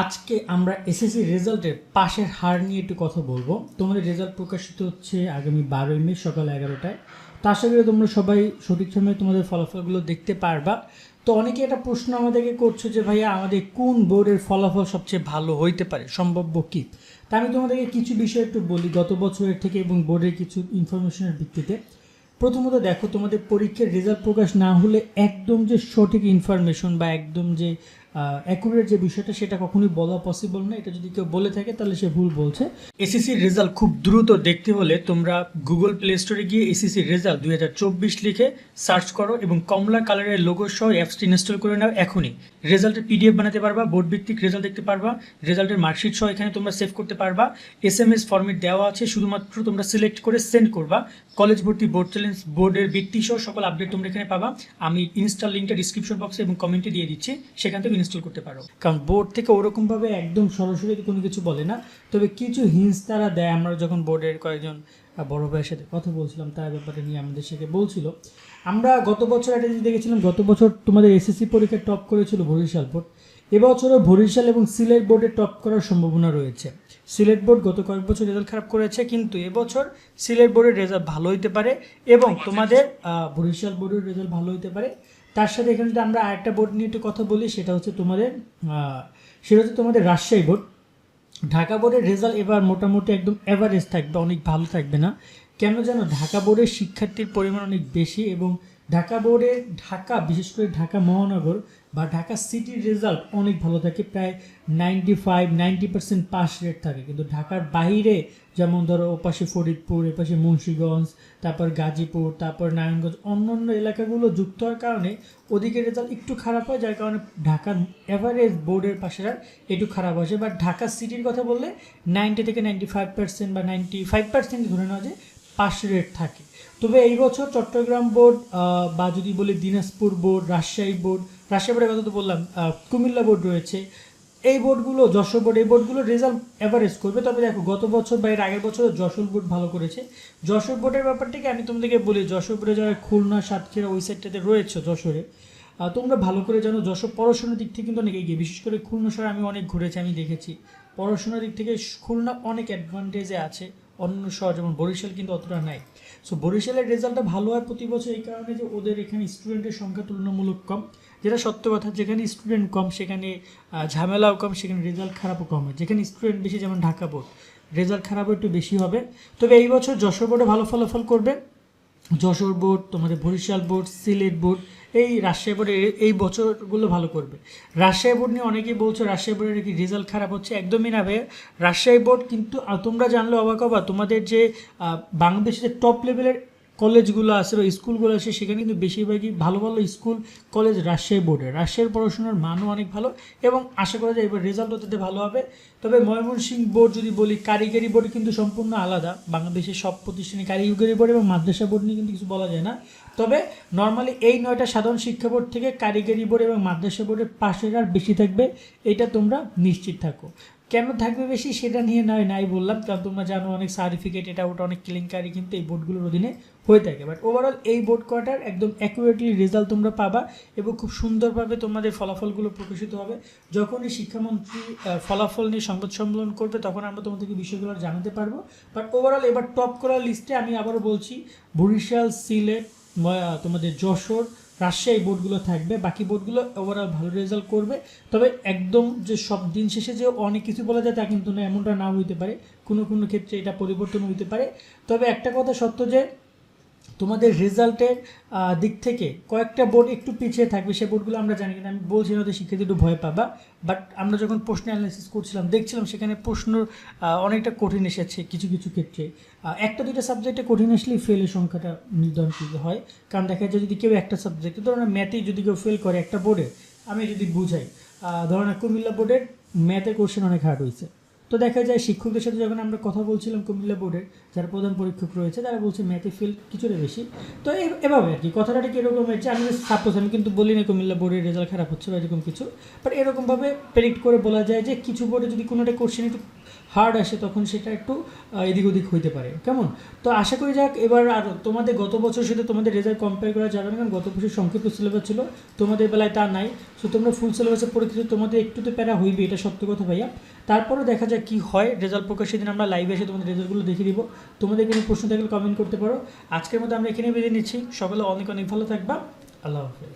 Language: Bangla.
আজকে আমরা এসএসসি রেজাল্টের পাশের হার নিয়ে একটু কথা বলবো। তোমাদের রেজাল্ট প্রকাশিত হচ্ছে আগামী 12ই মে সকাল 11টায়। তো আশা করি তোমরা সবাই সঠিক সময়ে তোমাদের ফলাফলগুলো দেখতে পারবা। তো অনেকে একটা প্রশ্ন আমাদেরকে করছো যে ভাইয়া আমাদের কোন বোর্ডের ফলাফল সবচেয়ে ভালো হইতে পারে, সম্ভাব্য কি? তা আমি তোমাদেরকে কিছু বিষয় একটু বলি গত বছরের থেকে এবং বোর্ডের কিছু ইনফরমেশনের ভিত্তিতে। প্রথমত দেখো, তোমাদের পরীক্ষার রেজাল্ট প্রকাশ না হলে একদম যে সঠিক ইনফরমেশন বা একদম যে অ্যাকুরেট যে বিষয়টা সেটা কখনোই বলা পসিবল না। এটা যদি কেউ বলে থাকে তাহলে সে ভুল বলছে। এসএসসির রেজাল্ট খুব দ্রুত দেখতে হলে তোমরা গুগল প্লে স্টোরে গিয়ে এসএসসির রেজাল্ট 2024 লিখে সার্চ করো এবং কমলা কালারের লোগো সহ অ্যাপসটি ইনস্টল করে নাও এখনই। রেজাল্টের পিডিএফ বানাতে পারবা, বোর্ড ভিত্তিক রেজাল্ট দেখতে পারবা, রেজাল্টের মার্কশিট সহ এখানে তোমরা সেভ করতে পারবা। এসএমএস ফরম্যাট দেওয়া আছে, শুধুমাত্র তোমরা সিলেক্ট করে সেন্ড করবা। কলেজ ভর্তি, বোর্ড চ্যালেঞ্জ, বোর্ডের বৃত্তি সহ সকল আপডেট তোমরা এখানে পাবা। আমি ইনস্টল লিঙ্কটা ডিসক্রিপশন বক্সে এবং কমেন্টে দিয়ে দিচ্ছি, সেখান থেকে ইনস্টল করতে পারো। কারণ বোর্ড থেকে ওরকমভাবে একদম সরাসরি কোনো কিছু বলে না, তবে কিছু হিন্টস তারা দেয়। আমরা যখন বোর্ডের কয়েকজন বড় ভাইয়ের সাথে কথা বলছিলাম তার ব্যাপারে নিয়ে আমাদের সাথে বলছিল। আমরা গত বছর একটা জিনিস দেখেছিলাম, গত বছর তোমাদের এসএসসি পরীক্ষায় টপ করেছিল বরিশাল বোর্ড। এবছরও বরিশাল এবং সিলেট বোর্ডে টপ করার সম্ভাবনা রয়েছে। সিলেট বোর্ড গত কয়েক বছর রেজাল্ট খারাপ করেছে, কিন্তু এবছর সিলেট বোর্ডের রেজাল্ট ভালো হতে পারে এবং তোমাদের বরিশাল বোর্ডের রেজাল্ট ভালো হতে পারে। তার সাথে এখানে যদি আমরা আরেকটা বোর্ড নিয়ে একটু কথা বলি, সেটা হচ্ছে তোমাদের রাজশাহী বোর্ড। ঢাকা বোর্ডের রেজাল্ট এবার মোটামুটি একদম অ্যাভারেজ থাকবে, অনেক ভালো থাকবে না। কেন জানো? ঢাকা বোর্ডের শিক্ষার্থীর পরিমাণ অনেক বেশি এবং ঢাকা বিশেষ করে ঢাকা মহানগর বা ঢাকা সিটির রেজাল্ট অনেক ভালো থাকে, প্রায় 90% পাস রেট থাকে। কিন্তু ঢাকার বাইরে যেমন ধরো ওপাশে ফরিদপুর, এপাশে মুন্সিগঞ্জ, তারপর গাজীপুর, তারপর নারায়ণগঞ্জ, অন্যান্য এলাকাগুলো যুক্ত হওয়ার কারণে ওদিকে রেজাল্ট একটু খারাপ হয়, যার কারণে ঢাকার অ্যাভারেজ বোর্ডের পাশেরা একটু খারাপ আসে। বাট ঢাকা সিটির কথা বললে 90 থেকে 95% বা 95% ধরে নেওয়া যে পাস রেট থাকে। তবে এই বছর চট্টগ্রাম বোর্ড বা যদি বলি দিনাজপুর বোর্ড, রাজশাহী বোর্ডের কথা তো বললাম, কুমিল্লা বোর্ড রয়েছে, এই বোর্ডগুলো, যশোর বোর্ড, এই বোর্ডগুলো রেজাল্ট অ্যাভারেজ করবে। তবে দেখো, গত বছর বা এর আগের বছর যশোর বোর্ড ভালো করেছে। যশোর বোর্ডের ব্যাপারটাকে আমি তোমাদেরকে বলি, যশোর বোর্ডে যারা খুলনা, সাতক্ষীরা ওই সাইডটাতে রয়েছে যশোরে, তোমরা ভালো করে জানো যশোর পড়াশোনার দিক থেকে কিন্তু অনেক এগিয়ে। বিশেষ করে খুলনা শহরে আমি অনেক ঘুরেছি, আমি দেখেছি পড়াশোনার দিক থেকে খুলনা অনেক অ্যাডভান্টেজে আছে, অন্য শহর যেমন বরিশাল কিন্তু অতটা নাই। সো বরিশালের রেজাল্টটা ভালো হয় প্রতি বছর এই কারণে যে ওদের এখানে স্টুডেন্টের সংখ্যা তুলনামূলক কম, যেটা সত্য কথা। যেখানে স্টুডেন্ট কম সেখানে ঝামেলাও কম, সেখানে রেজাল্ট খারাপও কম হয়। যেখানে স্টুডেন্ট বেশি, যেমন ঢাকা বোর্ড, রেজাল্ট খারাপও একটু বেশি হবে। তবে এই বছর যশোর বোর্ডে ভালো ফলাফল করবে। যশোর বোর্ড, তোমাদের বরিশাল বোর্ড, সিলেট বোর্ড, এই রাজশাহী বোর্ডে এই বছরগুলো ভালো করবে। রাজশাহী বোর্ড নিয়ে অনেকেই বলছো রাজশাহী বোর্ডের কি রেজাল্ট খারাপ হচ্ছে, একদমই না ভাই। রাজশাহী বোর্ড কিন্তু তোমরা জানলে অবাক হবা, তোমাদের যে বাংলাদেশের টপ লেভেলের কলেজগুলো আছে বা স্কুলগুলো আছে সেখানে কিন্তু বেশিরভাগই ভালো ভালো স্কুল কলেজ রাজশাহী বোর্ডের। রাজশাহীর পড়াশোনার মানও অনেক ভালো এবং আশা করা যায় এবার রেজাল্টও তাদের ভালো হবে। তবে ময়মনসিংহ বোর্ড যদি বলি, কারিগরি বোর্ড কিন্তু সম্পূর্ণ আলাদা। বাংলাদেশের সব প্রতিষ্ঠানে কারিগরি বোর্ড এবং মাদ্রাসা বোর্ড নিয়ে কিন্তু কিছু বলা যায় না। তবে নর্মালি এই 9টা সাধারণ শিক্ষা বোর্ড থেকে কারিগরি বোর্ড এবং মাদ্রাসা বোর্ডের পাশের আর বেশি থাকবে, এটা তোমরা নিশ্চিত থাকো। কেন থাকবে বেশি সেটা নিয়ে নাই বললাম, কারণ তোমরা জানো অনেক সার্টিফিকেট এটা ওটা অনেক কেলেঙ্কারি কিন্তু এই বোর্ডগুলোর অধীনে হয়ে থাকে। বাট ওভারঅল এই বোর্ড কোয়ার্টার একদম অ্যাকুরেটলি রেজাল্ট তোমরা পাবা এবং খুব সুন্দরভাবে তোমাদের ফলাফলগুলো প্রকাশিত হবে। যখনই শিক্ষামন্ত্রী ফলাফল নিয়ে সংবাদ সম্মেলন করবে তখন আমরা তোমাদেরকে বিষয়গুলো জানাতে পারবো। বাট ওভারঅল এবার টপ করার লিস্টে আমি আবারও বলছি বরিশাল, সিলেট, তোমাদের যশোর, রাজশাহী বোর্ডগুলো থাকবে। বাকি বোর্ডগুলো ওভারঅল ভালো রেজাল্ট করবে। তবে একদম যে সব দিন শেষে যে অনেক কিছু বলা যায় তা কিন্তু না, এমনটা নাও হইতে পারে, কোনো কোনো ক্ষেত্রে এটা পরিবর্তন হইতে পারে। তবে একটা কথা সত্য যে তোমাদের রেজাল্টের দিক থেকে কয়েকটা বোর্ড একটু পিছিয়ে থাকবে, সেই বোর্ডগুলো আমরা জানি, কিন্তু আমি বলছি না ওদের শিক্ষার্থী একটু ভয় পাবা। বাট আমরা যখন প্রশ্ন অ্যানালাইসিস করছিলাম দেখছিলাম সেখানে প্রশ্ন অনেকটা কঠিন এসেছে কিছু কিছু ক্ষেত্রে। একটা দুইটা সাবজেক্টে কঠিন আসলেই ফেলের সংখ্যাটা নির্ধারণ করতে হয়। কারণ দেখা যায় যদি কেউ একটা সাবজেক্টে, ধরো না ম্যাথেই যদি কেউ ফেল করে একটা বোর্ডে, আমি যদি বুঝাই, ধরো না কুমিল্লা বোর্ডের ম্যাথের কোশ্চেন অনেক হার্ড হয়েছে, তো দেখা যায় শিক্ষকদের সাথে যখন আমরা কথা বলছিলাম কুমিল্লা বোর্ডের যারা প্রধান পরীক্ষক রয়েছে তারা বলছে ম্যাথে ফেল কিছুটা বেশি। তো এভাবে আর কি কথাটা ঠিক এরকম হয়েছে। আমি সাপোজ, আমি কিন্তু বলি না কুমিল্লা বোর্ডের রেজাল্ট খারাপ হচ্ছে বা এরকম কিছু, বাট এরকমভাবে প্রেডিক্ট করে বলা যায় যে কিছু বোর্ডে যদি কোনো একটা কোশ্চেন একটু হার্ড আসে তখন সেটা একটু এদিক ওদিক হইতে পারে, কেমন? তো আশা করি যাক এবার আর তোমাদের গত বছরের সাথে তোমাদের রেজাল্ট কম্পেয়ার করা যাবে না, কারণ গত বছর সংক্ষিপ্ত সিলেবাস ছিল, তোমাদের বেলায় তা নাই। সো তোমরা ফুল সিলেবাসে পরীক্ষিত, তোমাদের একটু তো প্যারা হইবে, এটা সত্য কথা ভাইয়া। তারপরও দেখা যাক কী হয়, রেজাল্ট প্রকাশের দিন আমরা লাইভে এসে তোমাদের রেজাল্টগুলো দেখিয়ে দিব। তোমাদের কোনো প্রশ্ন থাকলে কমেন্ট করতে পারো। আজকের মতো আমরা এখানে বেরিয়ে নিচ্ছি, সকলে অনেক অনেক ভালো থাকবা। আল্লাহ হাফেজ।